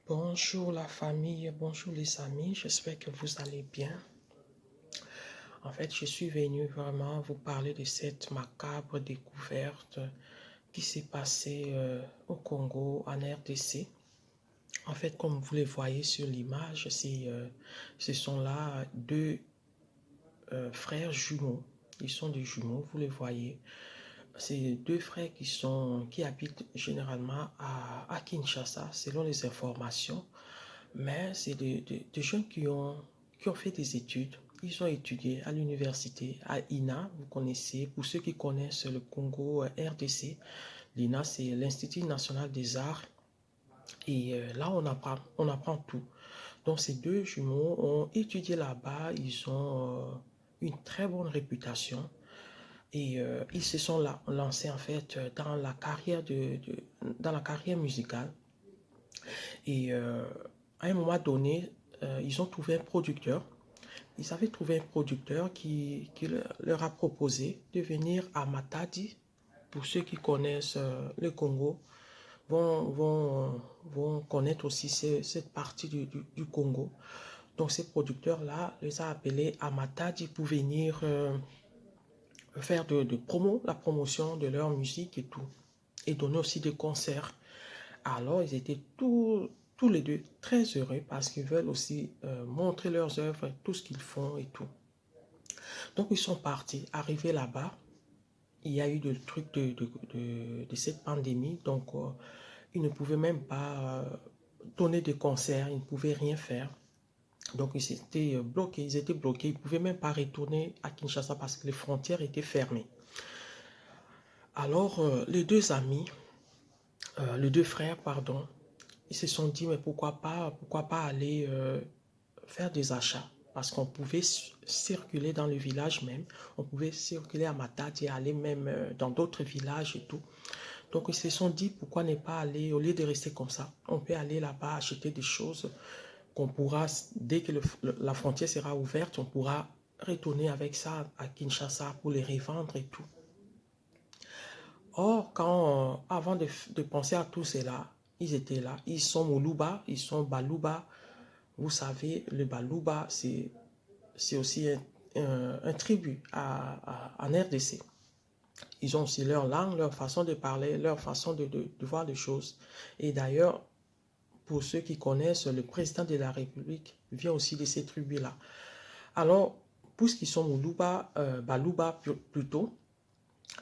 Bonjour la famille, bonjour les amis, j'espère que vous allez bien. En fait, je suis venu vraiment vous parler de cette macabre découverte qui s'est passée au Congo, en RDC. En fait, comme vous les voyez sur l'image, ce sont là deux frères jumeaux. Ils sont des jumeaux, vous les voyez. C'est deux frères qui habitent généralement à Kinshasa, selon les informations. Mais c'est des jeunes qui ont fait des études. Ils ont étudié à l'université, à INA, vous connaissez, pour ceux qui connaissent le Congo RDC. L'INA, c'est l'Institut national des arts. Et là, on apprend tout. Donc, ces deux jumeaux ont étudié là-bas. Ils ont une très bonne réputation. Et ils se sont lancés, en fait, dans la carrière, dans la carrière musicale. Et à un moment donné, ils ont trouvé un producteur. Ils avaient trouvé un producteur qui leur a proposé de venir à Matadi. Pour ceux qui connaissent le Congo, vont connaître aussi cette partie du Congo. Donc ces producteurs-là les a appelés à Matadi pour venir faire la promotion de leur musique et tout. Et donner aussi des concerts. Alors, ils étaient tous les deux très heureux parce qu'ils veulent aussi montrer leurs œuvres, tout ce qu'ils font et tout. Donc, ils sont partis. Arrivés là-bas, il y a eu le truc de cette pandémie. Donc, ils ne pouvaient même pas donner de concerts, ils ne pouvaient rien faire. Donc, ils étaient bloqués, ils ne pouvaient même pas retourner à Kinshasa parce que les frontières étaient fermées. Alors, les deux frères, pardon, ils se sont dit, mais pourquoi pas aller faire des achats? Parce qu'on pouvait circuler dans le village même, on pouvait circuler à Matadi et aller même dans d'autres villages et tout. Donc ils se sont dit, pourquoi ne pas aller, au lieu de rester comme ça, on peut aller là-bas acheter des choses qu'on pourra, dès que la frontière sera ouverte, on pourra retourner avec ça à Kinshasa pour les revendre et tout. Or, avant de penser à tout cela, ils étaient là. Ils sont Moluba, ils sont Baluba. Vous savez, le Baluba, c'est aussi un tribut en RDC. Ils ont aussi leur langue, leur façon de parler, leur façon de voir les choses. Et d'ailleurs, pour ceux qui connaissent, le président de la République vient aussi de ces tribus-là. Alors, puisqu'ils sont Moluba, Baluba plutôt,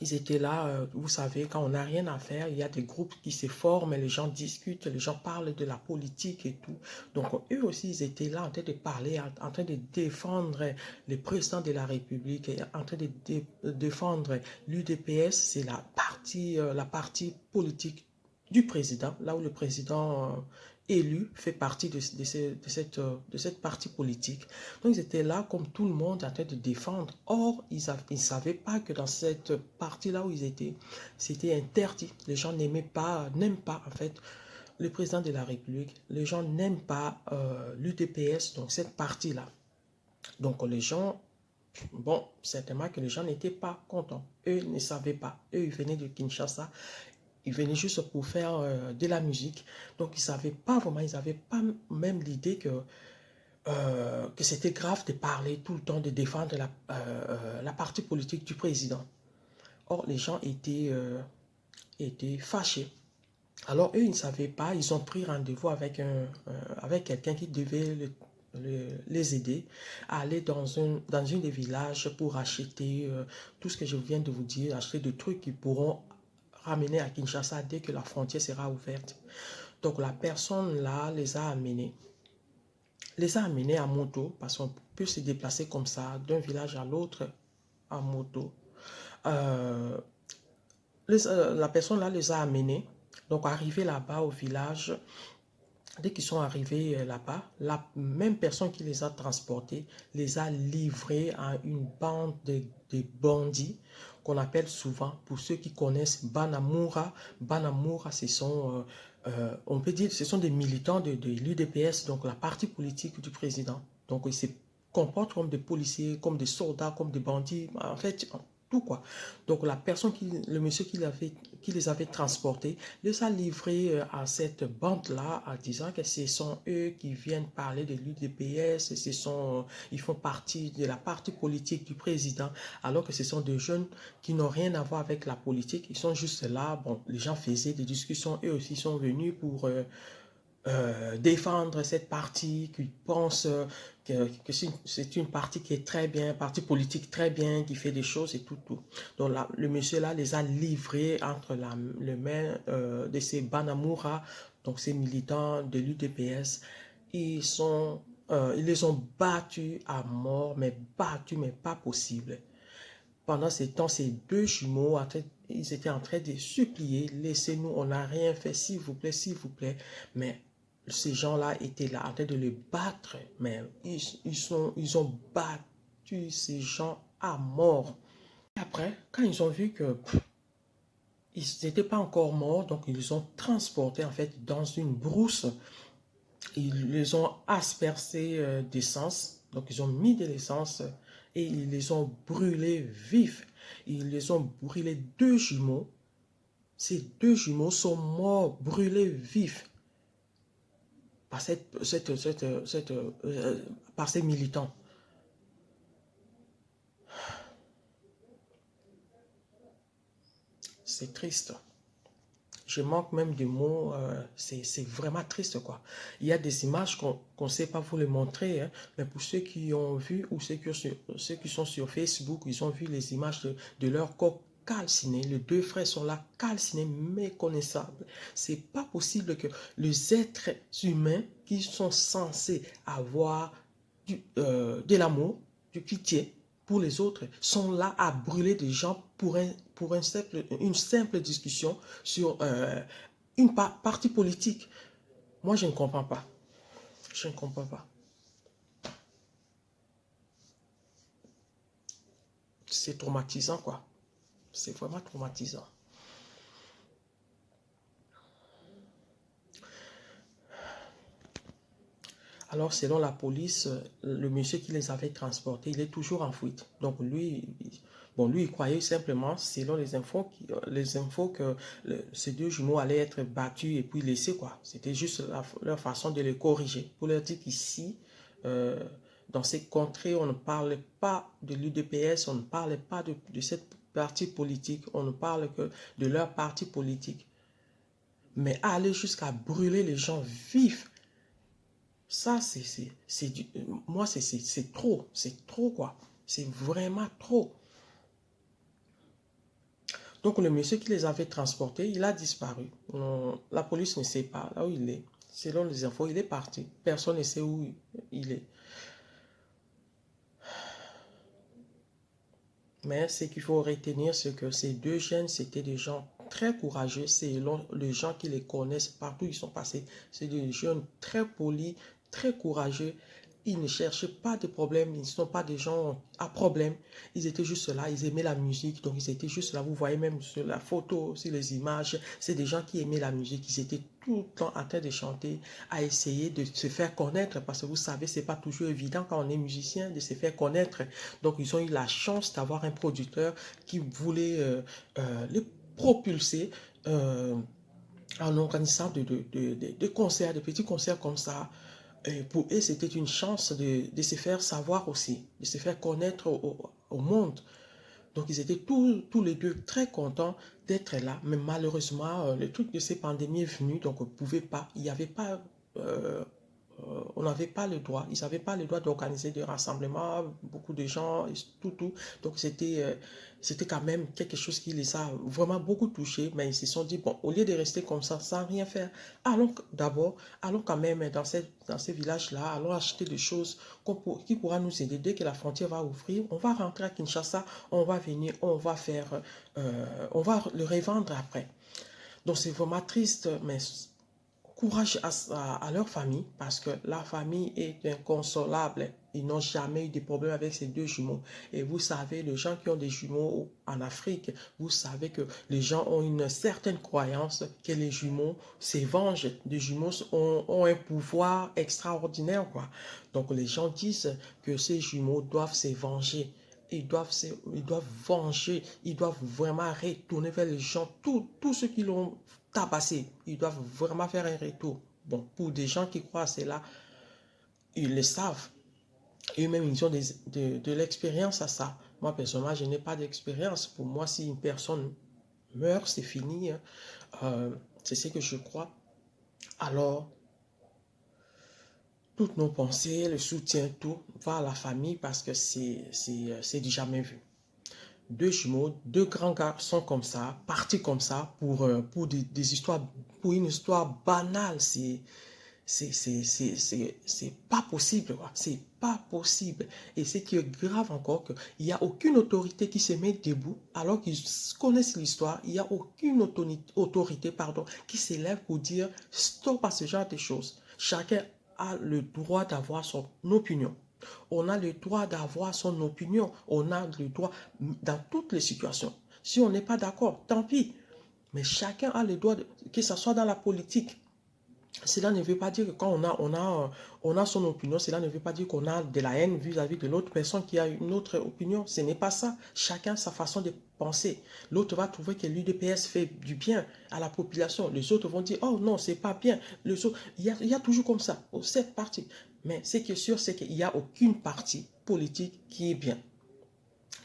ils étaient là, vous savez, quand on n'a rien à faire, il y a des groupes qui se forment, les gens discutent, les gens parlent de la politique et tout. Donc, eux aussi, ils étaient là en train de parler, en train de défendre le président de la République, en train de défendre l'UDPS, c'est la partie politique du président, là où le président élu fait partie de cette partie politique. Donc, ils étaient là comme tout le monde en train de défendre. Or, ils ne savaient pas que dans cette partie-là où ils étaient, c'était interdit. Les gens n'aiment pas en fait le président de la République. Les gens n'aiment pas l'UDPS, donc cette partie-là. Donc, les gens, bon, certainement que les gens n'étaient pas contents. Eux ne savaient pas. Eux, ils venaient de Kinshasa. Ils venaient juste pour faire de la musique. Donc, ils ne savaient pas vraiment, ils n'avaient pas même l'idée que c'était grave de parler tout le temps, de défendre la partie politique du président. Or, les gens étaient fâchés. Alors, eux, ils ne savaient pas, ils ont pris rendez-vous avec quelqu'un qui devait les aider à aller dans une des villages pour acheter tout ce que je viens de vous dire, acheter des trucs qu'ils pourront ramener à Kinshasa dès que la frontière sera ouverte. Donc, la personne là les a amenés à moto, parce qu'on peut se déplacer comme ça d'un village à l'autre en moto. La personne là les a amenés. Donc, arrivés là-bas au village, dès qu'ils sont arrivés là-bas, la même personne qui les a transportés les a livrés à une bande de bandits qu'on appelle souvent, pour ceux qui connaissent, Banamura. Banamura, on peut dire, ce sont des militants de l'UDPS, donc la partie politique du président. Donc, ils se comportent comme des policiers, comme des soldats, comme des bandits. En fait, tout quoi. Donc la personne, le monsieur qui les avait transportés, les a livrés à cette bande-là en disant que ce sont eux qui viennent parler de l'UDPS, ils font partie de la partie politique du président, alors que ce sont des jeunes qui n'ont rien à voir avec la politique, ils sont juste là, bon, les gens faisaient des discussions, eux aussi sont venus pour défendre cette partie, qui pense que c'est une partie qui est très bien, partie politique très bien, qui fait des choses et tout. Donc là, le monsieur là les a livrés entre les mains de ces Banamura, donc ces militants de l'UDPS. Ils les ont battus à mort, mais battus, mais pas possible. Pendant ce temps, ces deux jumeaux, ils étaient en train de supplier, laissez-nous, on n'a rien fait, s'il vous plaît, s'il vous plaît. Mais ces gens-là étaient là en train de les battre, mais ils ont battu ces gens à mort. Et après, quand ils ont vu que ils n'étaient pas encore morts, donc ils les ont transportés en fait dans une brousse. Ils les ont aspercés d'essence, donc ils ont mis de l'essence et ils les ont brûlés vifs. Ils les ont brûlés deux jumeaux. Ces deux jumeaux sont morts brûlés vifs par par ces militants. C'est triste. Je manque même de mots, c'est vraiment triste quoi. Il y a des images qu'on ne sait pas vous les montrer, hein, mais pour ceux qui ont vu ou ceux qui sont sur Facebook, ils ont vu les images de leur corps calcinés. Les deux frères sont là calcinés, méconnaissables. C'est pas possible que les êtres humains qui sont censés avoir de l'amour, du pitié pour les autres, sont là à brûler des gens pour une simple discussion sur une partie politique. Moi, je ne comprends pas. Je ne comprends pas. C'est traumatisant, quoi. C'est vraiment traumatisant. Alors, selon la police, le monsieur qui les avait transportés, il est toujours en fuite. Donc, lui, il croyait simplement, selon les infos que ces deux jumeaux allaient être battus et puis laissés, quoi. C'était juste leur façon de les corriger. Pour leur dire qu'ici, dans ces contrées, on ne parle pas de l'UDPS, on ne parle pas de cette partie politique, on ne parle que de leur parti politique. Mais aller jusqu'à brûler les gens vifs, ça, moi, c'est trop, quoi. C'est vraiment trop. Donc, le monsieur qui les avait transportés, il a disparu. La police ne sait pas là où il est. Selon les infos, il est parti. Personne ne sait où il est. Mais ce qu'il faut retenir, c'est que ces deux jeunes, c'était des gens très courageux. C'est les gens qui les connaissent partout où ils sont passés. C'est des jeunes très polis, très courageux. Ils ne cherchaient pas de problème. Ils ne sont pas des gens à problème. Ils étaient juste là. Ils aimaient la musique. Donc, ils étaient juste là. Vous voyez même sur la photo, sur les images, c'est des gens qui aimaient la musique. Ils étaient tout le temps en train de chanter, à essayer de se faire connaître. Parce que vous savez, c'est pas toujours évident quand on est musicien de se faire connaître. Donc, ils ont eu la chance d'avoir un producteur qui voulait les propulser en organisant de concerts, de petits concerts comme ça. Et pour eux, c'était une chance de se faire savoir aussi, de se faire connaître au monde. Donc, ils étaient tous les deux très contents d'être là. Mais malheureusement, le truc de ces pandémies est venu, donc on ne pouvait pas, il n'y avait pas, on n'avait pas le droit, ils n'avaient pas le droit d'organiser des rassemblements, beaucoup de gens, tout. Donc, c'était quand même quelque chose qui les a vraiment beaucoup touchés, mais ils se sont dit, bon, au lieu de rester comme ça, sans rien faire, allons quand même dans ces villages-là, allons acheter des choses qui pourra nous aider. Dès que la frontière va ouvrir, on va rentrer à Kinshasa, on va venir, on va le revendre après. Donc c'est vraiment triste, mais courage à leur famille, parce que la famille est inconsolable. Ils n'ont jamais eu de problème avec ces deux jumeaux. Et vous savez, les gens qui ont des jumeaux en Afrique, vous savez que les gens ont une certaine croyance que les jumeaux se vengent. Les jumeaux ont un pouvoir extraordinaire, quoi. Donc les gens disent que ces jumeaux doivent se venger. ils doivent venger, ils doivent vraiment retourner vers les gens, tous ceux qui l'ont tabassé, ils doivent vraiment faire un retour. Bon, pour des gens qui croient à cela, ils le savent. Eux-mêmes, ils ont de l'expérience à ça. Moi, personnellement, je n'ai pas d'expérience. Pour moi, si une personne meurt, c'est fini. Hein. C'est ce que je crois. Alors, toutes nos pensées, le soutien, tout, va à la famille parce que c'est du jamais vu. Deux jumeaux, deux grands garçons comme ça, partis comme ça pour des histoires, pour une histoire banale, c'est pas possible, c'est pas possible. Et ce qui est grave encore, qu'il n'y a aucune autorité qui se met debout alors qu'ils connaissent l'histoire, il n'y a aucune autorité qui s'élève pour dire stop à ce genre de choses. Chacun a le droit d'avoir son opinion. On a le droit d'avoir son opinion. On a le droit dans toutes les situations. Si on n'est pas d'accord, tant pis. Mais chacun a le droit, que ce soit dans la politique. Cela ne veut pas dire que quand on a son opinion, cela ne veut pas dire qu'on a de la haine vis-à-vis de l'autre personne qui a une autre opinion. Ce n'est pas ça. Chacun sa façon de penser. L'autre va trouver que l'UDPS fait du bien à la population. Les autres vont dire, oh non, c'est pas bien. Les autres, il y a toujours comme ça, cette partie. Mais ce qui est sûr, c'est qu'il n'y a aucune partie politique qui est bien.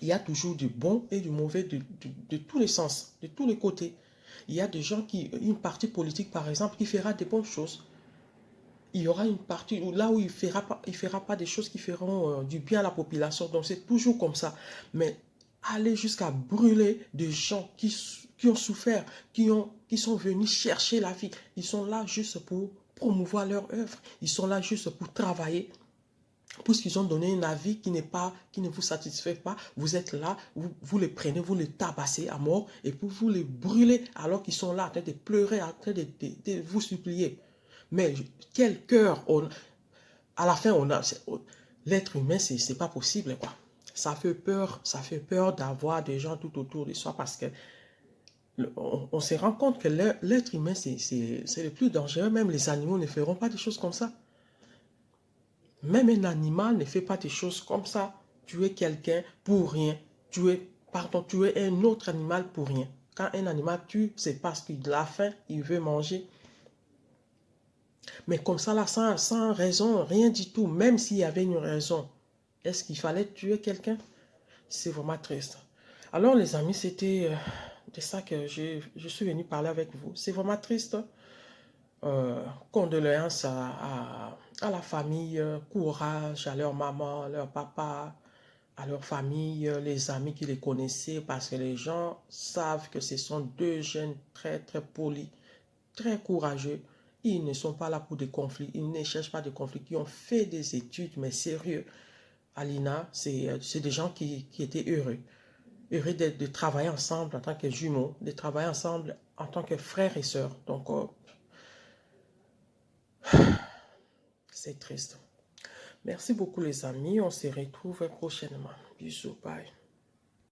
Il y a toujours du bon et du mauvais de tous les sens, de tous les côtés. Il y a des gens une partie politique par exemple, qui fera des bonnes choses. Il y aura une partie là où il fera pas des choses qui feront du bien à la population. Donc c'est toujours comme ça. Mais aller jusqu'à brûler des gens qui ont souffert, qui sont venus chercher la vie. Ils sont là juste pour promouvoir leur œuvre. Ils sont là juste pour travailler. Puisqu'ils ont donné un avis qui ne vous satisfait pas, vous êtes là, vous les prenez, vous les tabassez à mort et puis vous les brûlez alors qu'ils sont là en train de pleurer, en train de vous supplier. Mais quel cœur à la fin, l'être humain, c'est pas possible, quoi. Ça fait peur d'avoir des gens tout autour de soi parce que on se rend compte que l'être humain, c'est le plus dangereux. Même les animaux ne feront pas des choses comme ça. Même un animal ne fait pas des choses comme ça. Tuer quelqu'un pour rien. Tuer un autre animal pour rien. Quand un animal tue, c'est parce qu'il a faim, il veut manger. Mais comme ça, là, sans raison, rien du tout, même s'il y avait une raison, est-ce qu'il fallait tuer quelqu'un? C'est vraiment triste. Alors, les amis, c'était de ça que je suis venu parler avec vous. C'est vraiment triste. Condoléances à la famille, courage à leur maman, leur papa, à leur famille, les amis qui les connaissaient, parce que les gens savent que ce sont deux jeunes très très polis, très courageux. Ils ne sont pas là pour des conflits, ils ne cherchent pas de conflits, qui ont fait des études, mais sérieux. Alina, c'est des gens qui étaient heureux de travailler ensemble en tant que jumeaux, de travailler ensemble en tant que frères et sœurs. Donc, c'est triste. Merci beaucoup les amis. On se retrouve prochainement. Bisous. Bye.